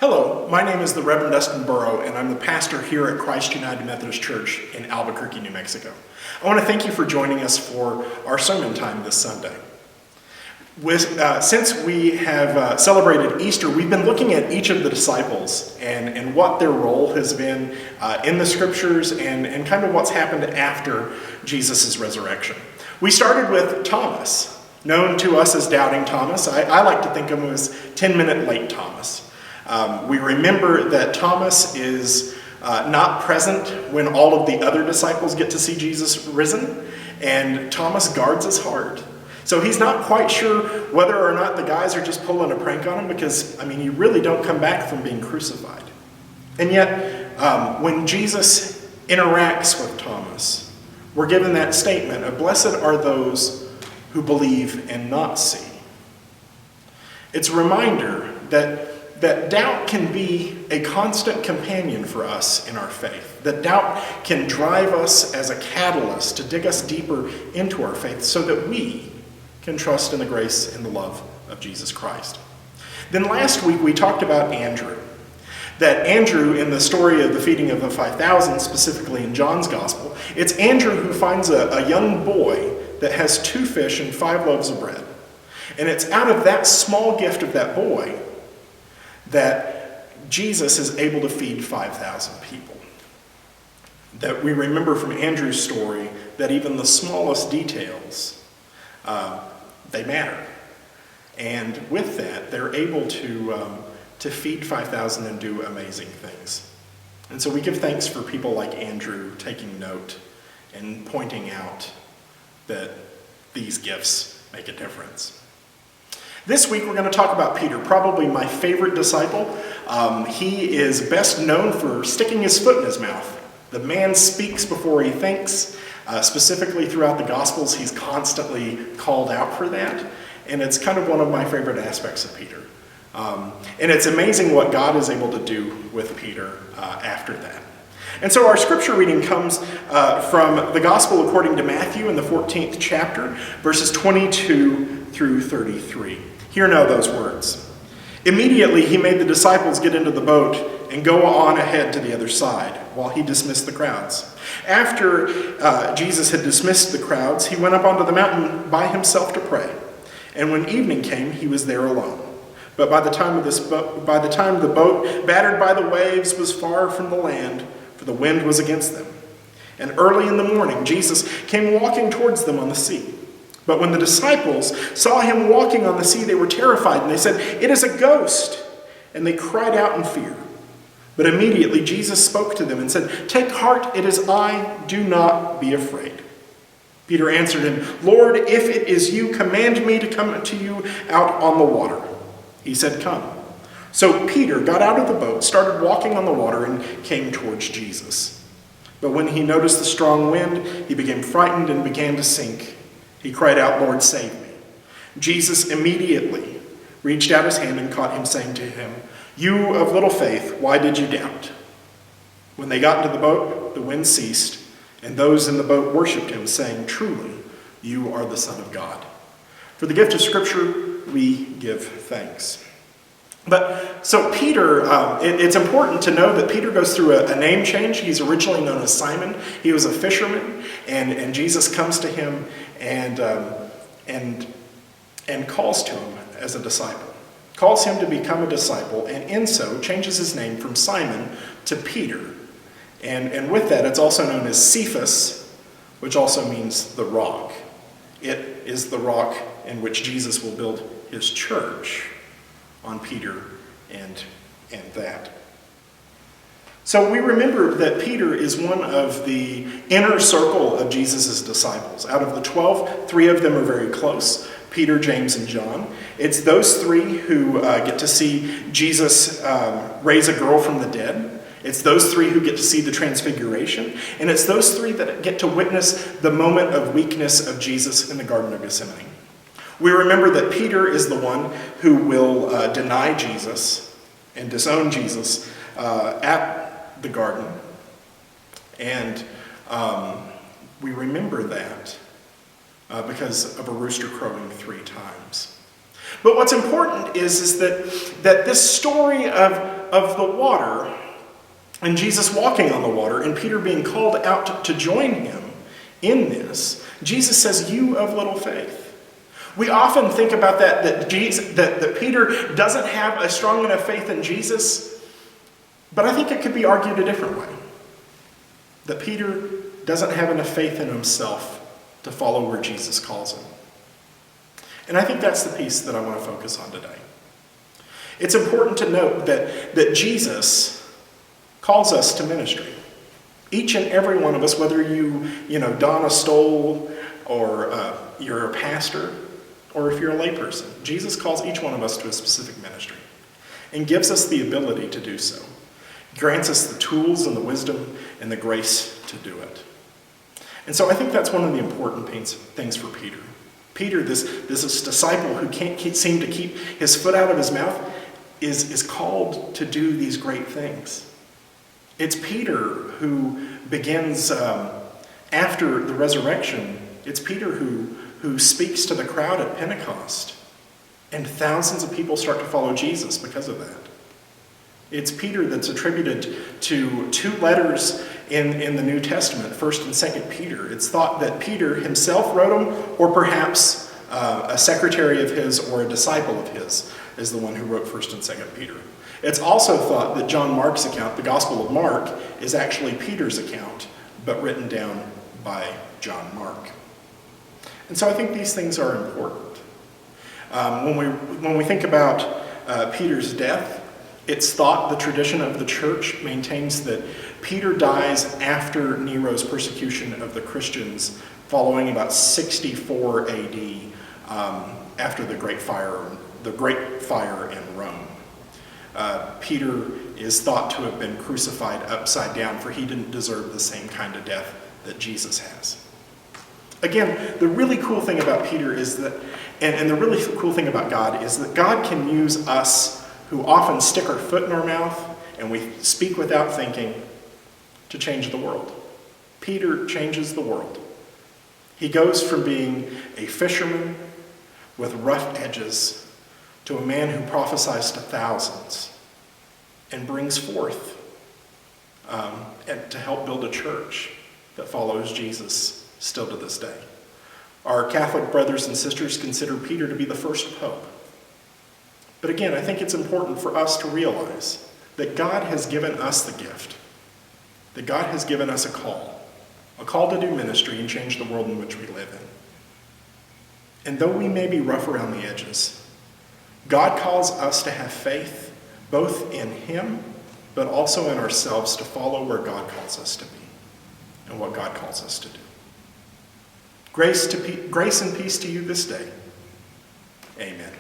Hello, my name is the Reverend Dustin Burrow, and I'm the pastor here at Christ United Methodist Church in Albuquerque, New Mexico. I want to thank you for joining us for our sermon time this Sunday. Since we have celebrated Easter, we've been looking at each of the disciples and what their role has been in the scriptures and kind of what's happened after Jesus' resurrection. We started with Thomas, known to us as Doubting Thomas. I like to think of him as 10-minute late Thomas. We remember that Thomas is not present when all of the other disciples get to see Jesus risen, and Thomas guards his heart. So he's not quite sure whether or not the guys are just pulling a prank on him because, you really don't come back from being crucified. And yet, when Jesus interacts with Thomas, we're given that statement of, "Blessed are those who believe and not see." It's a reminder that doubt can be a constant companion for us in our faith. That doubt can drive us as a catalyst to dig us deeper into our faith so that we can trust in the grace and the love of Jesus Christ. Then last week we talked about Andrew. That Andrew, in the story of the feeding of the 5,000, specifically in John's Gospel, it's Andrew who finds a young boy that has 2 fish and 5 loaves of bread. And it's out of that small gift of that boy that Jesus is able to feed 5,000 people. That we remember from Andrew's story that even the smallest details, they matter. And with that, they're able to feed 5,000 and do amazing things. And so we give thanks for people like Andrew taking note and pointing out that these gifts make a difference. This week we're going to talk about Peter, probably my favorite disciple. He is best known for sticking his foot in his mouth. The man speaks before he thinks. Specifically throughout the Gospels, he's constantly called out for that. And it's kind of one of my favorite aspects of Peter. And it's amazing what God is able to do with Peter after that. And so our scripture reading comes from the Gospel according to Matthew in the 14th chapter, verses 22 through 33. Hear now those words. "Immediately he made the disciples get into the boat and go on ahead to the other side, while he dismissed the crowds. After Jesus had dismissed the crowds, he went up onto the mountain by himself to pray. And when evening came, he was there alone. But by the time the boat, battered by the waves, was far from the land, for the wind was against them. And early in the morning, Jesus came walking towards them on the sea. But when the disciples saw him walking on the sea, they were terrified, and they said, 'It is a ghost!' And they cried out in fear. But immediately Jesus spoke to them and said, 'Take heart, it is I, do not be afraid.' Peter answered him, 'Lord, if it is you, command me to come to you out on the water.' He said, 'Come.' So Peter got out of the boat, started walking on the water, and came towards Jesus. But when he noticed the strong wind, he became frightened and began to sink. He cried out, 'Lord, save me.' Jesus immediately reached out his hand and caught him, saying to him, 'You of little faith, why did you doubt?' When they got into the boat, the wind ceased, and those in the boat worshipped him, saying, 'Truly, you are the Son of God.' For the gift of Scripture, we give thanks." So Peter, it's important to know that Peter goes through a name change. He's originally known as Simon. He was a fisherman, and Jesus comes to him and calls to him as a disciple. Calls him to become a disciple, and in so changes his name from Simon to Peter. And with that, it's also known as Cephas, which also means the rock. It is the rock in which Jesus will build his church on Peter and that. So we remember that Peter is one of the inner circle of Jesus' disciples. Out of the 12, 3 of them are very close: Peter, James, and John. It's those 3 who get to see Jesus raise a girl from the dead. It's those 3 who get to see the transfiguration. And it's those 3 that get to witness the moment of weakness of Jesus in the Garden of Gethsemane. We remember that Peter is the one who will deny Jesus and disown Jesus at the garden. And we remember that because of a rooster crowing 3 times. But what's important is that this story of the water, and Jesus walking on the water, and Peter being called out to join him in this, Jesus says, "You of little faith." We often think about that Peter doesn't have a strong enough faith in Jesus, but I think it could be argued a different way. That Peter doesn't have enough faith in himself to follow where Jesus calls him. And I think that's the piece that I want to focus on today. It's important to note that Jesus calls us to ministry. Each and every one of us, whether you don a stole, or you're a pastor, or if you're a layperson, Jesus calls each one of us to a specific ministry and gives us the ability to do so. Grants us the tools and the wisdom and the grace to do it. And so I think that's one of the important things for Peter. Peter, this disciple who can't seem to keep his foot out of his mouth, is called to do these great things. It's Peter who begins, after the resurrection, it's Peter who speaks to the crowd at Pentecost. And thousands of people start to follow Jesus because of that. It's Peter that's attributed to two letters in the New Testament, 1st and 2nd Peter. It's thought that Peter himself wrote them, or perhaps a secretary of his or a disciple of his is the one who wrote 1st and 2nd Peter. It's also thought that John Mark's account, the Gospel of Mark, is actually Peter's account, but written down by John Mark. And so I think these things are important. When we think about Peter's death, it's thought, the tradition of the church maintains, that Peter dies after Nero's persecution of the Christians, following about 64 AD, after the Great Fire in Rome. Peter is thought to have been crucified upside down, for he didn't deserve the same kind of death that Jesus has. Again, the really cool thing about Peter is that, and the really cool thing about God, is that God can use us who often stick our foot in our mouth and we speak without thinking to change the world. Peter changes the world. He goes from being a fisherman with rough edges to a man who prophesies to thousands and brings forth and to help build a church that follows Jesus still to this day. Our Catholic brothers and sisters consider Peter to be the first pope. But again, I think it's important for us to realize that God has given us the gift, that God has given us a call to do ministry and change the world in which we live in. And though we may be rough around the edges, God calls us to have faith, both in Him, but also in ourselves, to follow where God calls us to be and what God calls us to do. Grace and peace to you this day. Amen.